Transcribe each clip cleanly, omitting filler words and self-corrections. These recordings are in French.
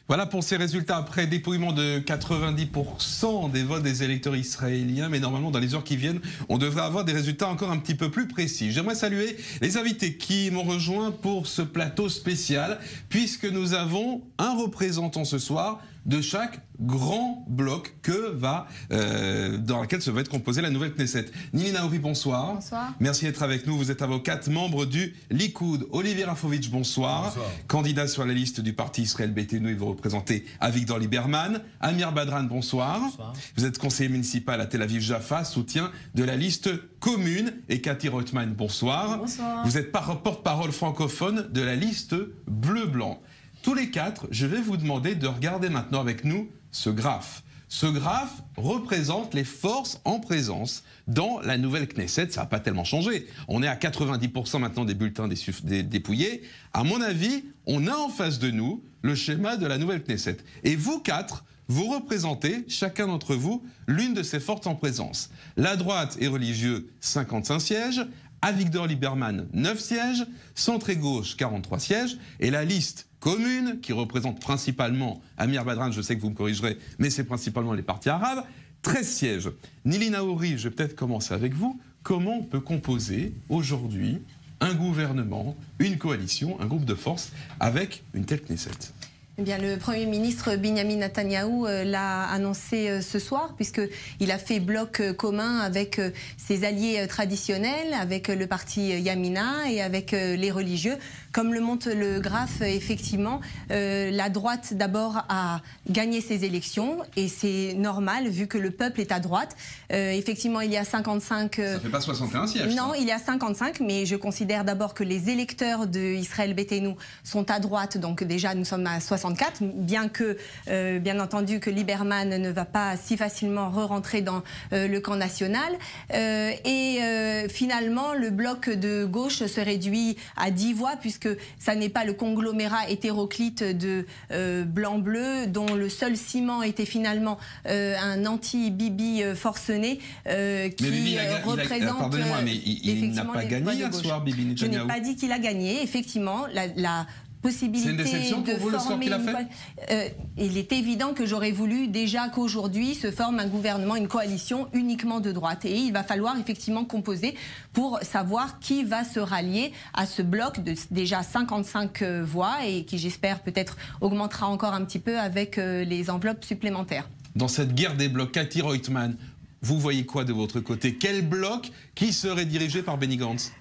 Voilà pour ces résultats après dépouillement de 90% des votes des électeurs israéliens. Mais normalement, dans les heures qui viennent, on devrait avoir des résultats encore un petit peu plus précis. J'aimerais saluer les invités qui m'ont rejoint pour ce plateau spécial, puisque nous avons un représentant ce soir de chaque grand bloc dans lequel se va être composée la nouvelle Knesset. Nili Naouri, bonsoir. Bonsoir. Merci d'être avec nous. Vous êtes avocate, membre du Likoud. Olivier Rafovitch, bonsoir. Bonsoir. Candidat sur la liste du parti Israël Beiteinu et vous représentez Avigdor Lieberman. Amir Badran, bonsoir. Bonsoir. Vous êtes conseiller municipal à Tel Aviv-Jaffa, soutien de la liste commune. Et Cathy Reutemann, bonsoir. Bonsoir. Vous êtes porte-parole francophone de la liste bleu-blanc. Tous les quatre, je vais vous demander de regarder maintenant avec nous ce graphe. Ce graphe représente les forces en présence dans la nouvelle Knesset. Ça n'a pas tellement changé. On est à 90% maintenant des bulletins dépouillés. À mon avis, on a en face de nous le schéma de la nouvelle Knesset. Et vous quatre, vous représentez, chacun d'entre vous, l'une de ces forces en présence. La droite et religieux, 55 sièges. Avigdor Lieberman, 9 sièges. Centre et gauche, 43 sièges. Et la liste commune, qui représente principalement, Amir Badran, je sais que vous me corrigerez, mais c'est principalement les partis arabes, 13 sièges. Nili Naouri, je vais peut-être commencer avec vous. Comment on peut composer aujourd'hui un gouvernement, une coalition, un groupe de forces avec une telle Knesset ? Eh bien, le Premier ministre Benjamin Netanyahou l'a annoncé ce soir, puisqu'il a fait bloc commun avec ses alliés traditionnels, avec le parti Yamina et avec les religieux. Comme le montre le graphe, effectivement, la droite d'abord a gagné ses élections, et c'est normal vu que le peuple est à droite. Effectivement, il y a 55... Ça fait pas 61 sièges. Non, ça. il y a 55, mais je considère d'abord que les électeurs de Israël Beiteinu sont à droite, donc déjà nous sommes à 64, bien que, bien entendu, que Lieberman ne va pas si facilement re-rentrer dans le camp national. Finalement, le bloc de gauche se réduit à 10 voix, puisque ça n'est pas le conglomérat hétéroclite de blanc-bleu, dont le seul ciment était finalement un anti-Bibi forcené, qui représente... Pardonnez-moi, mais il n'a pas gagné hier soir, Bibi Netanyahou. Je n'ai pas dit qu'il a gagné. Effectivement, la possibilité c'est une déception pour vous, le score qu'il a fait ? Il est évident que j'aurais voulu déjà qu'aujourd'hui se forme un gouvernement, une coalition uniquement de droite. Et il va falloir effectivement composer pour savoir qui va se rallier à ce bloc de déjà 55 voix et qui, j'espère, peut-être augmentera encore un petit peu avec les enveloppes supplémentaires. Dans cette guerre des blocs, Cathy Reutemann, vous voyez quoi de votre côté? Quel bloc qui serait dirigé par Benny Gantz?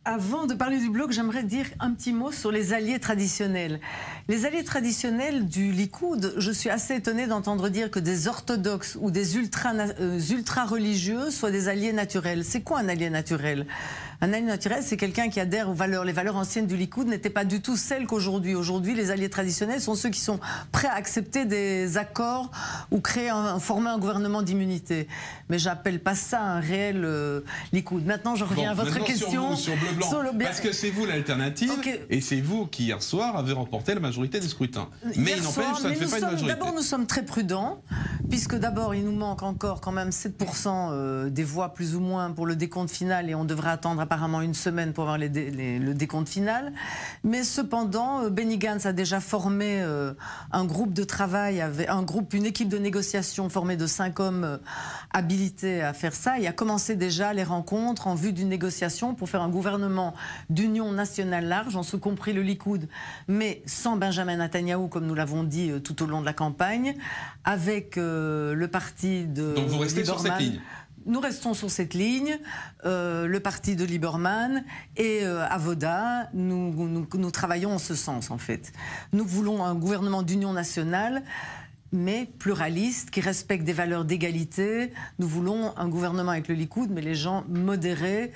Avant de parler du bloc, j'aimerais dire un petit mot sur les alliés traditionnels. Les alliés traditionnels du Likoud, je suis assez étonnée d'entendre dire que des orthodoxes ou des ultra-religieux soient des alliés naturels. C'est quoi un allié naturel ? Un allié naturel, c'est quelqu'un qui adhère aux valeurs. Les valeurs anciennes du Likoud n'étaient pas du tout celles qu'aujourd'hui. Aujourd'hui, les alliés traditionnels sont ceux qui sont prêts à accepter des accords ou former un gouvernement d'immunité. Mais j'appelle pas ça un réel Likoud. Maintenant, je reviens à votre question. Sur bleu-blanc, parce que c'est vous l'alternative, okay. Et c'est vous qui, hier soir, avez remporté la majorité des scrutins. Mais il n'empêche, ça ne fait pas une majorité. D'abord, nous sommes très prudents, puisque d'abord, il nous manque encore quand même 7% des voix, plus ou moins, pour le décompte final, et on devrait attendre apparemment une semaine pour avoir le décompte final. Mais cependant, Benny Gantz a déjà formé un groupe de travail, une équipe de négociation formée de 5 hommes habilités à faire ça, et a commencé déjà les rencontres en vue d'une négociation pour faire un gouvernement d'union nationale large, en ce compris le Likoud, mais sans Benjamin Netanyahou, comme nous l'avons dit tout au long de la campagne, avec le parti de... Donc vous restez sur cette ligne ? Nous restons sur cette ligne, le parti de Lieberman et Avoda, nous travaillons en ce sens en fait. Nous voulons un gouvernement d'union nationale, mais pluraliste, qui respecte des valeurs d'égalité. Nous voulons un gouvernement avec le Likoud, mais les gens modérés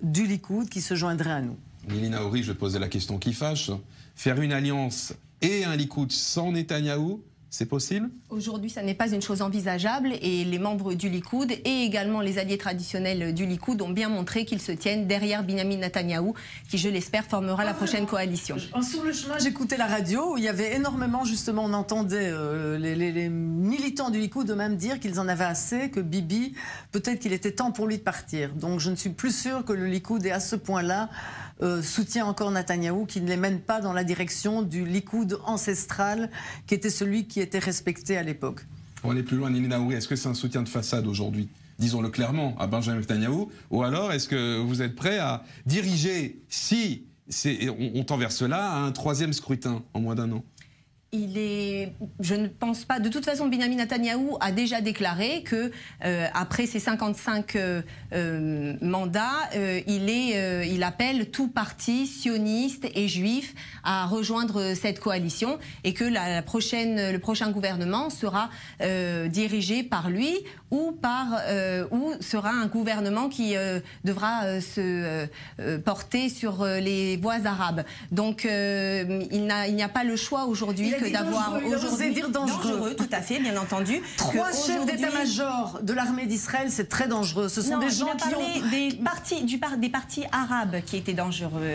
du Likoud qui se joindraient à nous. Nili Naouri, je posais la question qui fâche. Faire une alliance et un Likoud sans Netanyahou, c'est possible? Aujourd'hui, ça n'est pas une chose envisageable, et les membres du Likoud et également les alliés traditionnels du Likoud ont bien montré qu'ils se tiennent derrière Benjamin Netanyahou, qui, je l'espère, formera la prochaine coalition. Sur le chemin, j'écoutais la radio, où il y avait énormément, justement, on entendait les militants du Likoud eux-mêmes dire qu'ils en avaient assez, que Bibi, peut-être qu'il était temps pour lui de partir. Donc je ne suis plus sûre que le Likoud est à ce point-là soutient encore Netanyahou, qui ne les mène pas dans la direction du Likoud ancestral, qui était celui qui était respecté à l'époque. Pour aller plus loin, Nini Naouri, est-ce que c'est un soutien de façade aujourd'hui, disons-le clairement, à Benjamin Netanyahou, ou alors est-ce que vous êtes prêt à diriger, si on tend vers cela, à un 3e scrutin en moins d'un an? Je ne pense pas. De toute façon, Benjamin Netanyahou a déjà déclaré que après ses 55 mandats, il appelle tout parti sioniste et juif à rejoindre cette coalition et que le prochain gouvernement sera dirigé par lui ou sera un gouvernement qui devra se porter sur les voies arabes. Donc il n'y a pas le choix aujourd'hui d'avoir aujourd'hui dangereux, tout à fait, bien entendu. 3 chefs d'état-major de l'armée d'Israël, c'est très dangereux. Ce sont des gens qui ont des partis arabes qui étaient dangereux,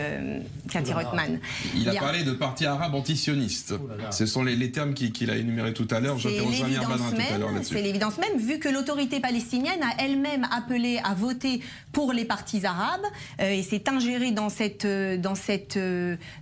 Cathy Rothman. Il a parlé de partis arabes antisionistes. Ce sont les termes qu'il a énumérés tout à l'heure. J'interroge Amir Badran tout à l'heure là-dessus. C'est l'évidence même, vu que l'autorité palestinienne a elle-même appelé à voter pour les partis arabes et s'est ingérée dans cette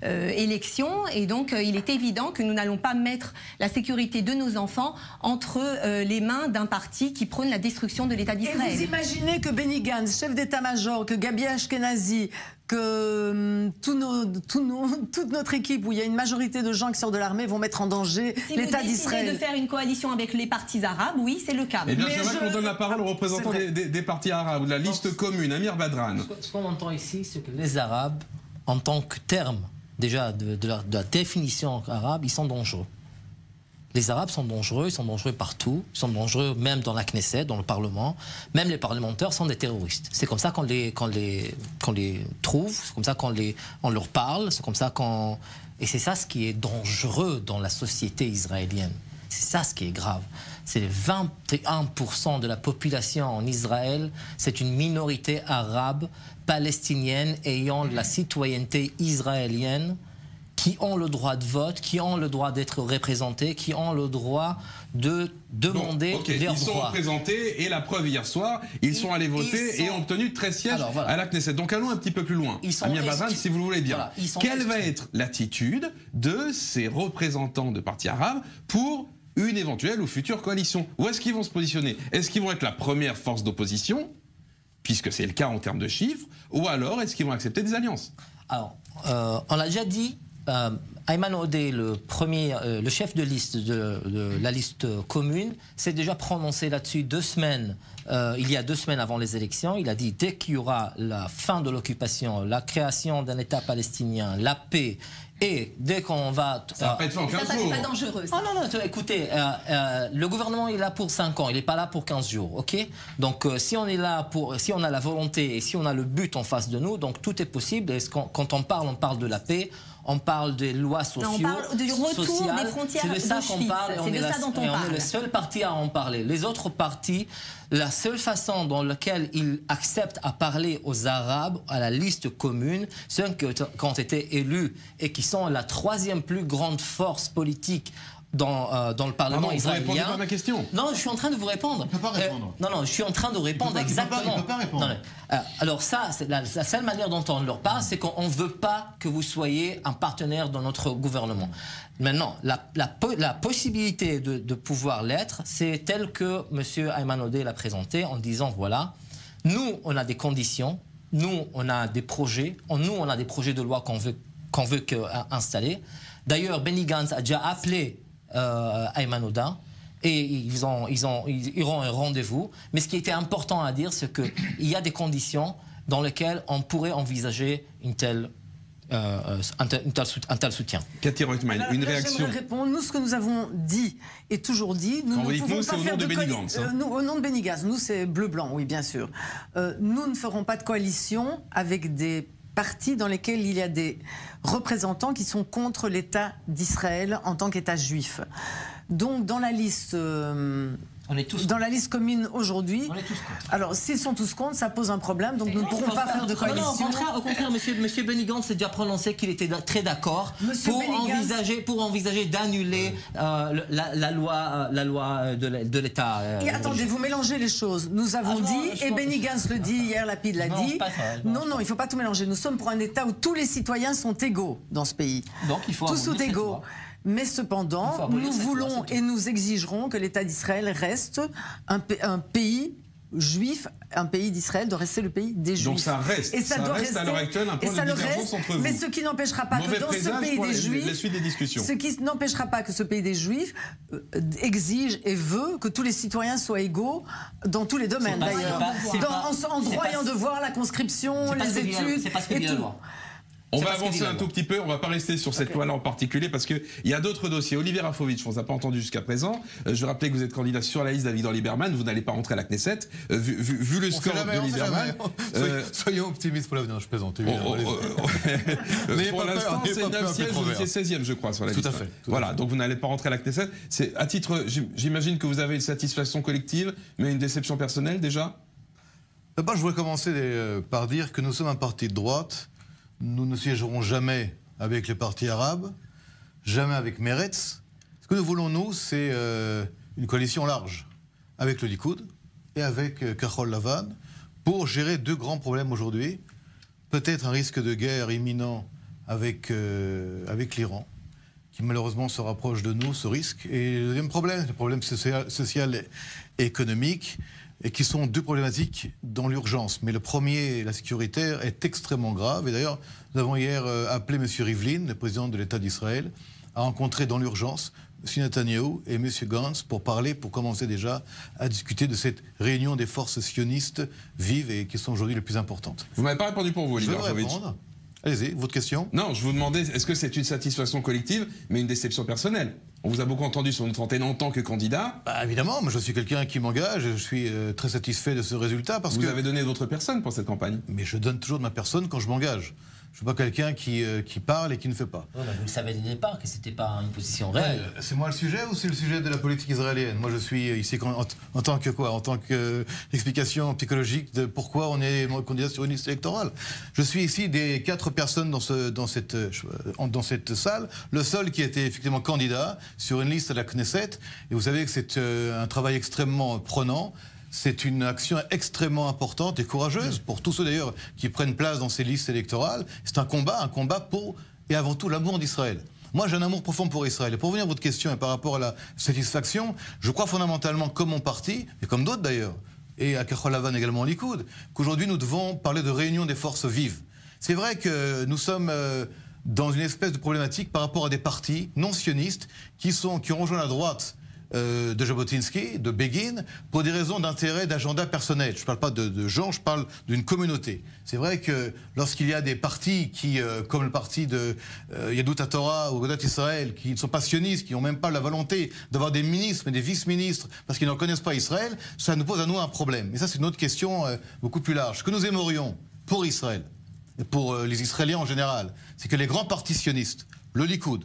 élection. Et donc, il est évident que nous n'allons pas mettre la sécurité de nos enfants entre les mains d'un parti qui prône la destruction de l'État d'Israël. Et vous imaginez que Benny Gantz, chef d'état-major, que Gabi Ashkenazi, que toute notre équipe, où il y a une majorité de gens qui sortent de l'armée, vont mettre en danger l'État d'Israël. Si vous décidez de faire une coalition avec les partis arabes, oui, c'est le cas. Eh bien, j'aimerais qu'on donne la parole aux représentants des partis arabes, de la liste commune. Amir Badran. Ce qu'on entend ici, c'est que les Arabes, en tant que terme, déjà de la définition arabe, ils sont dangereux. Les Arabes sont dangereux, ils sont dangereux partout, ils sont dangereux même dans la Knesset, dans le Parlement. Même les parlementaires sont des terroristes. C'est comme ça qu'on les trouve, c'est comme ça on leur parle, c'est comme ça qu'on... Et c'est ça ce qui est dangereux dans la société israélienne. C'est ça ce qui est grave. C'est les 21% de la population en Israël, c'est une minorité arabe, palestinienne, ayant la citoyenneté israélienne, qui ont le droit de vote, qui ont le droit d'être représentés, qui ont le droit de demander leurs droits. Ils sont représentés et la preuve hier soir, ils sont allés voter et ont obtenu 13 sièges à la Knesset. Donc allons un petit peu plus loin. Amir Badran, si vous le voulez bien. Quelle va être l'attitude de ces représentants de partis arabes pour une éventuelle ou future coalition? Où est-ce qu'ils vont se positionner? Est-ce qu'ils vont être la première force d'opposition, puisque c'est le cas en termes de chiffres, ou alors est-ce qu'ils vont accepter des alliances? Alors, on l'a déjà dit, Ayman Odeh, le chef de liste de la liste commune, s'est déjà prononcé là-dessus il y a 2 semaines avant les élections. Il a dit dès qu'il y aura la fin de l'occupation, la création d'un État palestinien, la paix, et dès qu'on va... Ça va pas être fait en 15 jours. Ça, c'est pas dangereux. Ça. Oh non, écoutez, le gouvernement est là pour 5 ans, il n'est pas là pour 15 jours, ok? Donc si on est là si on a la volonté et si on a le but en face de nous, donc tout est possible. Et quand on parle de la paix, on parle des lois sociales. On parle du retour des frontières d'Auschwitz. C'est de ça qu'on parle. C'est de ça dont on parle. On est le seul parti à en parler. Les autres partis, la seule façon dans laquelle ils acceptent à parler aux Arabes, à la liste commune, ceux qui ont été élus et qui sont la 3e plus grande force politique dans le Parlement israélien. Vous ne répondez pas à ma question. Non, je suis en train de vous répondre. Il ne peut pas répondre. Non, je suis en train de répondre exactement. Il ne peut pas répondre. Non, alors ça, c'est la seule manière dont on leur parle, c'est qu'on ne veut pas que vous soyez un partenaire dans notre gouvernement. Maintenant, la possibilité de pouvoir l'être, c'est tel que M. Ayman Odeh l'a présenté en disant, voilà, nous, on a des conditions, nous, on a des projets, nous, on a des projets de loi qu'on veut installer. D'ailleurs, Benny Gantz a déjà appelé Ayman Odeh et ils iront à un rendez-vous. Mais ce qui était important à dire, c'est qu'il y a des conditions dans lesquelles on pourrait envisager un tel soutien. Cathy Rothman, une réaction. Répondre. Nous, ce que nous avons dit et toujours dit, nous ne pouvons pas faire de coalition. Au nom de Benny Gantz, nous c'est bleu-blanc, oui, bien sûr. Nous ne ferons pas de coalition avec des partis dans lesquels il y a des représentants qui sont contre l'État d'Israël en tant qu'État juif. Donc, dans la liste On est tous dans la liste commune aujourd'hui. On est tous contre. Alors, s'ils sont tous contre, ça pose un problème, donc nous ne pourrons pas faire de coalition. Non, au contraire, monsieur Benny Gantz s'est déjà prononcé qu'il était très d'accord pour envisager d'annuler la loi de l'État. Et attendez, vous mélangez les choses. Nous avons dit, et Benny Gantz le dit hier, Lapid l'a dit. Non, il ne faut pas tout mélanger. Nous sommes pour un État où tous les citoyens sont égaux dans ce pays. Donc il faut tous sont égaux. Mais cependant, nous voulons et nous exigerons que l'État d'Israël reste un pays juif, un pays d'Israël doit rester le pays des Juifs. Donc ça reste, et ça doit reste à l'heure actuelle un point de divergence entre vous. Mais ce qui n'empêchera pas que dans ce pays des Juifs, la suite des discussions. Ce qui n'empêchera pas que ce pays des Juifs exige et veut que tous les citoyens soient égaux dans tous les domaines d'ailleurs. En droit et en devoir, la conscription, les études et tout. On va avancer un tout petit peu, on va pas rester sur cette loi-là en particulier parce qu'il y a d'autres dossiers. Olivier Rafovitch, on ne vous a pas entendu jusqu'à présent. Je rappelais que vous êtes candidat sur la liste d'Avigdor Lieberman, vous n'allez pas rentrer à la Knesset. Vu le score de Lieberman... Soyons optimistes pour l'avenir, je plaisante. Pour l'instant, c'est 9 sièges, vous étiez 16e, je crois, sur la liste. Tout à fait. Voilà, donc vous n'allez pas rentrer à la Knesset. À titre, j'imagine que vous avez une satisfaction collective, mais une déception personnelle déjà ? D'abord, je voudrais commencer par dire que nous sommes un parti de droite. Nous ne siégerons jamais avec les partis arabes, jamais avec Meretz. Ce que nous voulons, nous, c'est une coalition large avec le Likoud et avec Kachol Lavan pour gérer deux grands problèmes aujourd'hui. Peut-être un risque de guerre imminent avec l'Iran, qui malheureusement se rapproche de nous, ce risque. Et le deuxième problème, le problème social et économique, et qui sont deux problématiques dans l'urgence. Mais le premier, la sécuritaire, est extrêmement grave. Et d'ailleurs, nous avons hier appelé M. Rivlin, le président de l'État d'Israël, à rencontrer dans l'urgence M. Netanyahou et M. Gantz pour commencer déjà à discuter de cette réunion des forces sionistes vives et qui sont aujourd'hui les plus importantes. Vous ne m'avez pas répondu pour vous, Olivier Rafovitch. Allez-y, votre question. Non, je vous demandais, est-ce que c'est une satisfaction collective, mais une déception personnelle ? On vous a beaucoup entendu sur notre antenne en tant que candidat. Évidemment, moi je suis quelqu'un qui m'engage, je suis très satisfait de ce résultat. Vous avez donné d'autres personnes pour cette campagne. Mais je donne toujours de ma personne quand je m'engage. Je ne suis pas quelqu'un qui parle et qui ne fait pas. Vous le savez dès le départ que ce n'était pas une position réelle. C'est moi le sujet ou c'est le sujet de la politique israélienne ? Moi je suis ici en tant que quoi ? En tant qu'explication psychologique de pourquoi on est candidat sur une liste électorale. Je suis ici des 4 personnes dans cette salle, le seul qui était effectivement candidat sur une liste à la Knesset. Et vous savez que c'est un travail extrêmement prenant. C'est une action extrêmement importante et courageuse pour tous ceux d'ailleurs qui prennent place dans ces listes électorales. C'est un combat pour, et avant tout, l'amour d'Israël. Moi, j'ai un amour profond pour Israël. Et pour revenir à votre question et par rapport à la satisfaction, je crois fondamentalement, comme mon parti, et comme d'autres d'ailleurs, et à Kachol Lavan également au Likoud, qu'aujourd'hui nous devons parler de réunion des forces vives. C'est vrai que nous sommes dans une espèce de problématique par rapport à des partis non sionistes qui ont rejoint la droite de Jabotinsky, de Begin, pour des raisons d'intérêt, d'agenda personnel. Je ne parle pas de gens, je parle d'une communauté. C'est vrai que lorsqu'il y a des partis qui, comme le parti de Yadut HaTorah ou Agudat Israël, qui ne sont pas sionistes, qui n'ont même pas la volonté d'avoir des ministres, mais des vice-ministres, parce qu'ils ne connaissent pas Israël, ça nous pose à nous un problème. Et ça, c'est une autre question beaucoup plus large. Ce que nous aimerions pour Israël, et pour les Israéliens en général, c'est que les grands partis sionistes, le Likoud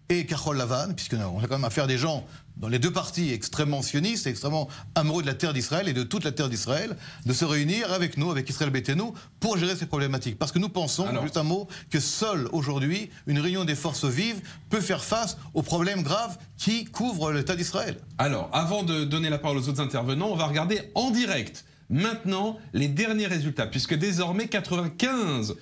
et Kachol Lavan, puisqu'on a quand même affaire à des gens dans les deux partis extrêmement sionistes, extrêmement amoureux de la terre d'Israël et de toute la terre d'Israël, de se réunir avec nous, avec Israël Beitenu, pour gérer ces problématiques. Parce que nous pensons, juste un mot, que seule aujourd'hui, une réunion des forces vives peut faire face aux problèmes graves qui couvrent l'État d'Israël. Alors, avant de donner la parole aux autres intervenants, on va regarder en direct maintenant les derniers résultats, puisque désormais 95%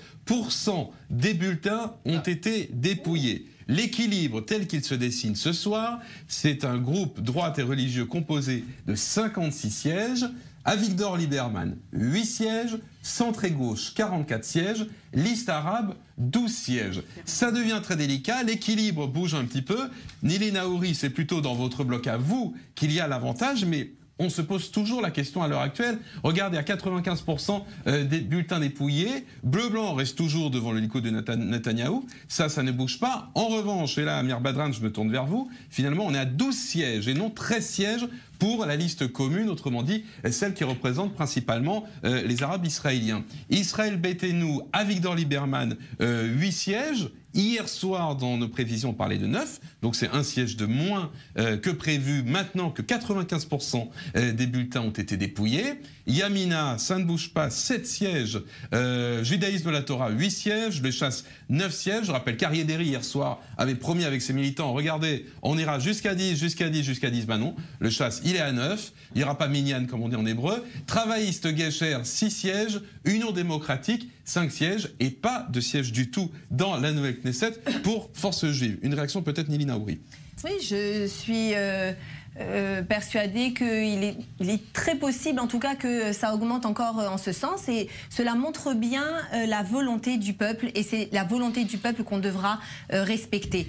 des bulletins ont été dépouillés. L'équilibre tel qu'il se dessine ce soir, c'est un groupe droite et religieux composé de 56 sièges, Avigdor Lieberman 8 sièges, Centre et Gauche 44 sièges, Liste arabe 12 sièges. Ça devient très délicat, l'équilibre bouge un petit peu. Nili Naouri, c'est plutôt dans votre bloc à vous qu'il y a l'avantage, mais on se pose toujours la question à l'heure actuelle. Regardez, à 95% des bulletins dépouillés, bleu-blanc reste toujours devant le Likoud de Netanyahou. Ça ne bouge pas. En revanche, et là, Amir Badran, je me tourne vers vous, finalement, on est à 12 sièges et non 13 sièges pour la liste commune, autrement dit, celle qui représente principalement les Arabes israéliens. Israël Beitenu, Avigdor Lieberman, 8 sièges. Hier soir, dans nos prévisions, on parlait de 9, donc c'est un siège de moins que prévu, maintenant que 95% des bulletins ont été dépouillés. Yamina, ça ne bouge pas, 7 sièges. Judaïsme de la Torah, 8 sièges. Le Chasse, 9 sièges. Je rappelle qu'Ariéderi, hier soir, avait promis avec ses militants, regardez, on ira jusqu'à 10, jusqu'à 10, jusqu'à 10. Ben non, le Chasse, il est à 9. Il n'y aura pas Minyan, comme on dit en hébreu. Travailliste Gesher, 6 sièges. Union démocratique, 5 sièges. Et pas de siège du tout dans la nouvelle Knesset pour Force juive. Une réaction peut-être, Nili Naouri. Oui, je suis persuadée qu'il est très possible, en tout cas, que ça augmente encore en ce sens. Et cela montre bien la volonté du peuple. Et c'est la volonté du peuple qu'on devra respecter.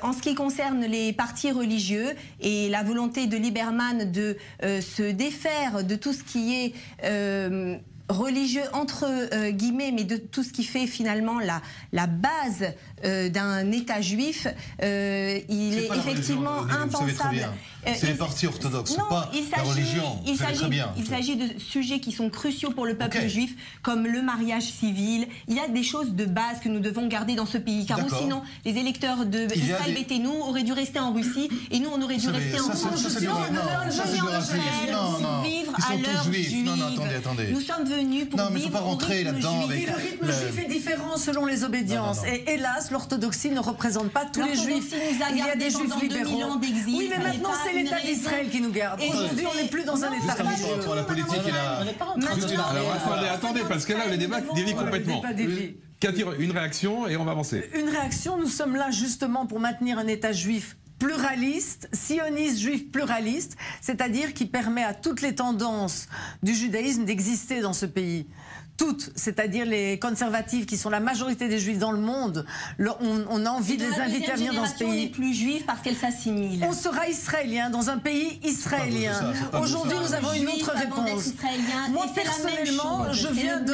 En ce qui concerne les partis religieux et la volonté de Lieberman de se défaire de tout ce qui est religieux entre guillemets, mais de tout ce qui fait finalement la base d'un État juif, il est effectivement impensable. C'est les partis orthodoxes, pas la religion. Il s'agit de sujets qui sont cruciaux pour le peuple juif, comme le mariage civil. Il y a des choses de base que nous devons garder dans ce pays, car sinon les électeurs de Israël Beiteinu auraient dû rester en Russie et nous on aurait dû rester en France. Vivre à l'heure juive. Nous sommes venus pour vivre. Non, mais il ne faut pas rentrer là-dedans. Le rythme juif est différent selon les obédiences. Et hélas, l'orthodoxie ne représente pas tous les juifs. Il y a des juifs libéraux. Oui, mais maintenant c'est l'État d'Israël qui nous garde. Aujourd'hui, on n'est plus dans un État religieux. Entre la politique et la... Alors attendez, parce que là, le débat dévie complètement. Cathy, une réaction et on va avancer. Une réaction, nous sommes là justement pour maintenir un État juif pluraliste, sioniste juif pluraliste, c'est-à-dire qui permet à toutes les tendances du judaïsme d'exister dans ce pays. Toutes, c'est-à-dire les conservatifs qui sont la majorité des juifs dans le monde, on a envie de les inviter à venir dans ce pays. Les plus juives parce qu'elles s'assimilent. On sera israélien dans un pays israélien. Aujourd'hui, nous avons une autre réponse. Moi, personnellement, je viens de...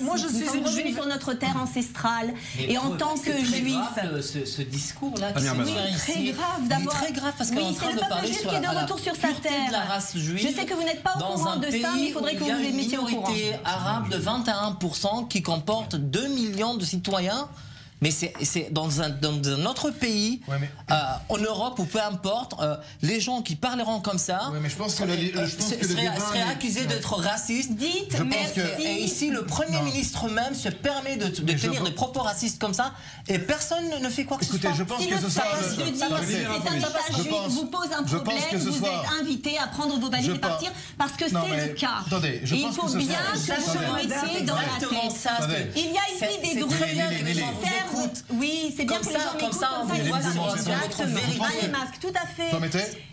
Moi, je suis une juive sur notre terre ancestrale. Et en tant que juif... Ce discours-là, c'est très grave d'abord. Très grave parce qu'on est en train de parler sur la pureté de la race juive. Je sais que vous n'êtes pas au courant de ça, mais il faudrait que vous les mettiez au courant. Une minorité arabe de 21% qui comporte 2 millions de citoyens. Mais c'est dans un autre pays, en Europe ou peu importe, les gens qui parleront comme ça seraient accusés d'être racistes. Dites merci. Et ici, le Premier ministre même se permet de tenir des propos racistes comme ça, et personne ne fait quoi que ce soit. Je pense que ce soir, vous pose un problème, vous êtes invité à prendre vos valises et partir, parce que c'est le cas. Attendez, il faut bien que vous le mettiez dans la tête. Il y a ici des Druzes qui servent. Oui, c'est bien que les gens m'écoutent comme ça. On voit sur votre vérité. Les masques, tout à fait.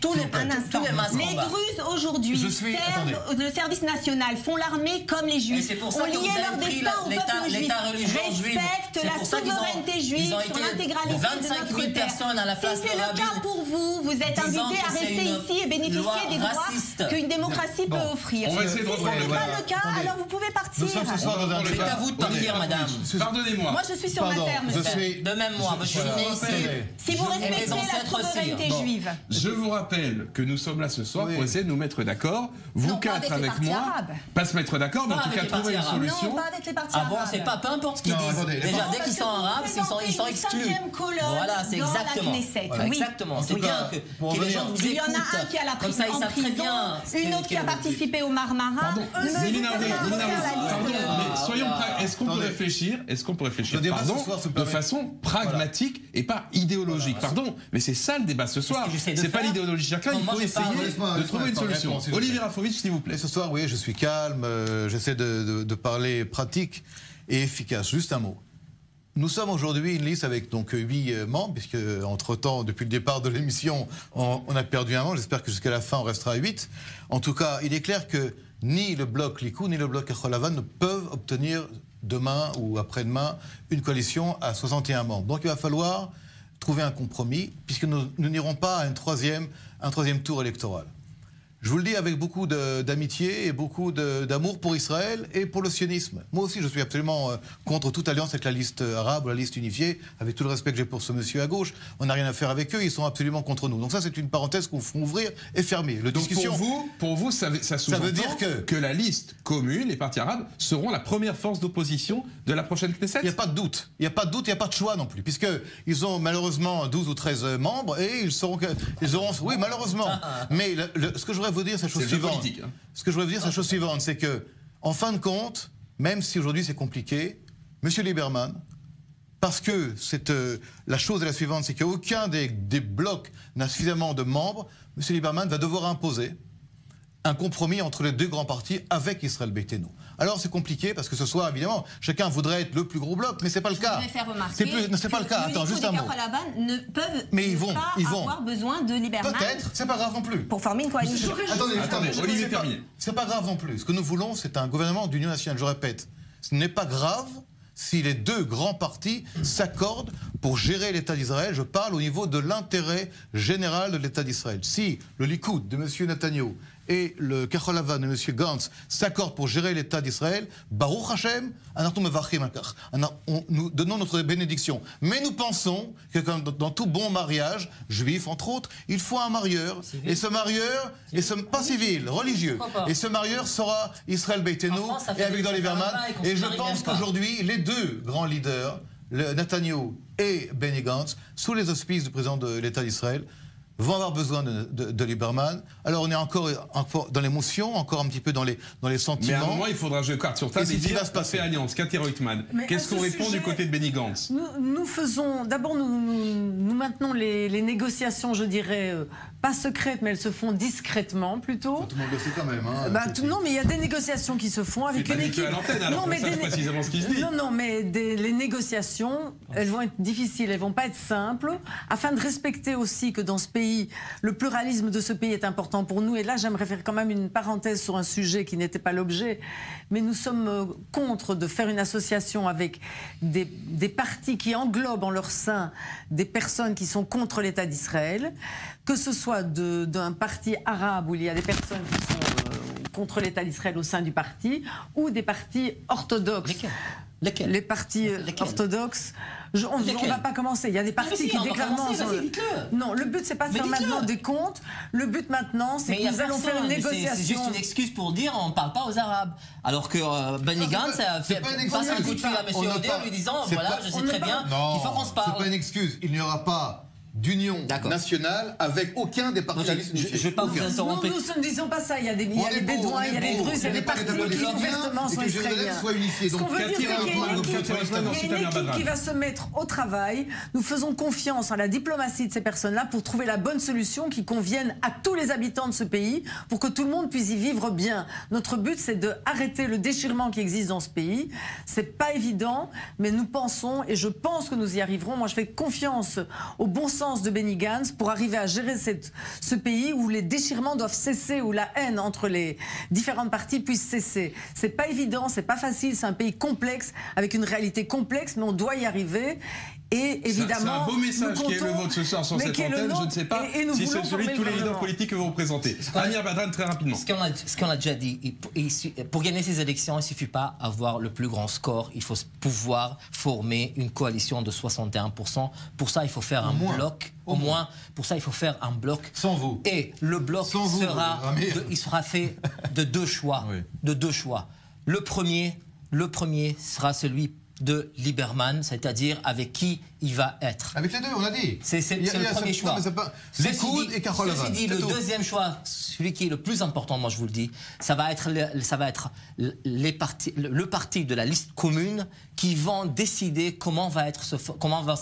Tous les masques. Les Druzes aujourd'hui servent le service national, font l'armée comme les Juifs. On liait leur destin au peuple juif. Respectent la souveraineté juive sur l'intégralité de notre terre. Si c'est le cas pour vous, vous êtes invité à rester ici et bénéficier des droits qu'une démocratie peut offrir. Si ce n'est pas le cas, alors vous pouvez partir. C'est à vous de partir, madame. Pardonnez-moi. Moi, je suis sur ma terre, monsieur. De même moi, je suis né ici. Si vous respectez la souveraineté juive. Je vous rappelle que nous sommes là ce soir pour essayer de nous mettre d'accord. Vous quatre avec moi. Pas se mettre d'accord, mais en tout cas trouver une solution. Non, pas avec les partis arabes. Ah bon, c'est pas, peu importe ce qu'ils disent. Déjà, dès qu'ils sont arabes, ils sont exclus. Voilà, c'est exactement. Exactement. C'est bien que les gens vous écoutent. Il y en a un qui a la prison en prison, une autre qui a participé au Marmara. Soyons prêts. Est-ce qu'on peut réfléchir de façon pragmatique et pas idéologique. Pardon, mais c'est ça le débat ce soir. C'est pas l'idéologie de chacun, il faut essayer de trouver une solution. Olivier Rafovitch, s'il vous plaît. Ce soir, oui, je suis calme, j'essaie de parler pratique et efficace. Juste un mot. Nous sommes aujourd'hui une liste avec donc 8 membres, puisque entre-temps, depuis le départ de l'émission, on a perdu un membre. J'espère que jusqu'à la fin, on restera à 8. En tout cas, il est clair que ni le bloc Likoud, ni le bloc Kachol Lavan ne peuvent obtenir demain ou après-demain une coalition à 61 membres. Donc il va falloir trouver un compromis, puisque nous n'irons pas à un troisième tour électoral. Je vous le dis avec beaucoup d'amitié et beaucoup d'amour pour Israël et pour le sionisme. Moi aussi, je suis absolument contre toute alliance avec la liste arabe ou la liste unifiée, avec tout le respect que j'ai pour ce monsieur à gauche. On n'a rien à faire avec eux, ils sont absolument contre nous. Donc ça, c'est une parenthèse qu'on faut ouvrir et fermer. Donc pour vous, ça veut dire que la liste commune, les partis arabes, seront la première force d'opposition de la prochaine Knesset? Il n'y a pas de doute. Il n'y a pas de doute, il n'y a pas de choix non plus. Puisqu'ils ont malheureusement 12 ou 13 membres et ils auront... Oui, malheureusement. Mais ce que je voudrais vous dire, c'est la chose suivante. Ce que je voudrais vous dire, c'est la chose suivante, c'est que, en fin de compte, même si aujourd'hui c'est compliqué, M. Lieberman, parce que la chose est la suivante, c'est qu'aucun des blocs n'a suffisamment de membres, M. Lieberman va devoir imposer un compromis entre les deux grands partis avec Israël Beitenu. Alors c'est compliqué parce que ce soir, évidemment, chacun voudrait être le plus gros bloc, mais c'est pas le cas. Je voudrais faire remarquer c'est pas le cas. Attends, juste un mot. Ne peuvent mais ils vont avoir besoin de Lieberman. Peut-être, c'est pas grave non plus. Pour former une coalition. Attendez, Olivier, terminé. C'est pas grave non plus. Ce que nous voulons, c'est un gouvernement d'union nationale. Je répète, ce n'est pas grave si les deux grands partis s'accordent pour gérer l'État d'Israël. Je parle au niveau de l'intérêt général de l'État d'Israël. Si le Likoud de M. Netanyahu et le Kachol Lavan de M. Gantz s'accordent pour gérer l'État d'Israël, Baruch Hashem, nous donnons notre bénédiction. Mais nous pensons que comme dans tout bon mariage, juif entre autres, il faut un marieur. Civil. Et ce marieur, pas civil, religieux. Et ce marieur sera Israël Beitenu et Avigdor Lieberman. Et je pense qu'aujourd'hui, les deux grands leaders, Netanyahu et Benny Gantz, sous les auspices du président de l'État d'Israël, vont avoir besoin de Lieberman. Alors on est encore dans l'émotion, encore un petit peu dans les sentiments. Mais à un moment, il faudra jouer carte sur table et dire se passer alliance. Cathy Reutemann, qu'est-ce qu'on répond du côté de Benny Gantz? Nous faisons, d'abord nous maintenons les négociations, je dirais, pas secrètes, mais elles se font discrètement plutôt. Tout le monde le sait quand même. Hein, non, mais il y a des négociations qui se font avec une équipe. Non, mais c'est précisément ce qui se dit. Non, mais les négociations, elles vont être difficiles, elles vont pas être simples, afin de respecter aussi que dans ce pays, le pluralisme de ce pays est important pour nous. Et là, j'aimerais faire quand même une parenthèse sur un sujet qui n'était pas l'objet. Mais nous sommes contre de faire une association avec des partis qui englobent en leur sein des personnes qui sont contre l'État d'Israël, que ce soit d'un parti arabe où il y a des personnes qui sont contre l'État d'Israël au sein du parti, ou des partis orthodoxes. Lesquels? Les partis orthodoxes. On ne va pas commencer. Il y a des partis qui déclarement... Non, le but, c'est pas de faire maintenant des comptes. Le but maintenant, c'est que nous allons faire une négociation. C'est juste une excuse pour dire on ne parle pas aux Arabes. Alors que Benny Gantz passe un coup de fil à M. Odeh en lui disant voilà, je sais très bien qu'il faut qu'on se parle. C'est pas une excuse. Il n'y aura pas d'union nationale avec aucun des partis. Je ne vais pas vous interrompre. Nous ne disons pas ça. Il y a des Bédouins, il y a les Druzes, il y a des partis qui ouvertement sont israéliens. Ce qu'on veut dire, c'est qu'il y a une équipe qui va se mettre au travail. Nous faisons confiance en la diplomatie de ces personnes-là pour trouver la bonne solution qui convienne à tous les habitants de ce pays pour que tout le monde puisse y vivre bien. Notre but, c'est d'arrêter le déchirement qui existe dans ce pays. C'est pas évident, mais nous pensons, et je pense que nous y arriverons. Moi, je fais confiance au bon sens de Benny Gantz pour arriver à gérer ce pays où les déchirements doivent cesser, où la haine entre les différentes parties puisse cesser. C'est pas évident, c'est pas facile, c'est un pays complexe, avec une réalité complexe, mais on doit y arriver. Et évidemment, c'est un beau message qui est le vôtre ce soir sur cette antenne. Je ne sais pas si c'est celui de tous les leaders politiques que vous représentez. Amir Badran, très rapidement. Ce qu'on a déjà dit, pour gagner ces élections, il ne suffit pas d'avoir le plus grand score. Il faut pouvoir former une coalition de 61%. Pour ça, il faut faire un bloc. Au moins, pour ça, il faut faire un bloc. Sans vous. Et le bloc sera fait de deux choix. Oui. De deux choix. Le premier sera celui de Lieberman, c'est-à-dire avec qui il va être. Avec les deux, on a dit. C'est le premier choix. Likoud et Kachol Lavan. Ceci dit, le deuxième choix, celui qui est le plus important, moi je vous le dis, ça va être le parti de la liste commune qui vont décider comment va se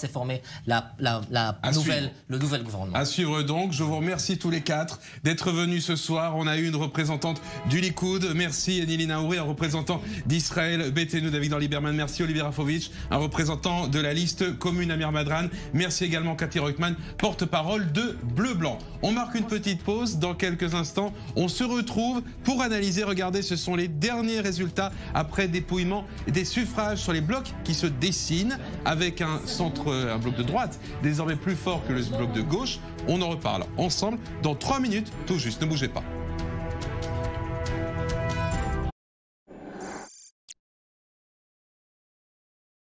former le nouvel gouvernement. À suivre donc. Je vous remercie tous les quatre d'être venus ce soir. On a eu une représentante du Likoud. Merci Nili Naouri, un représentant d'Israël Beitenu, Avigdor Lieberman. Merci Olivier Rafovitch, un représentant de la liste commune Amir Badran. Merci également Cathy Reutemann, porte-parole de Bleu-Blanc. On marque une petite pause. Dans quelques instants, on se retrouve pour analyser. Regardez, ce sont les derniers résultats après dépouillement des suffrages sur les blocs qui se dessinent avec un bloc de droite désormais plus fort que le bloc de gauche. On en reparle ensemble dans 3 minutes tout juste. Ne bougez pas.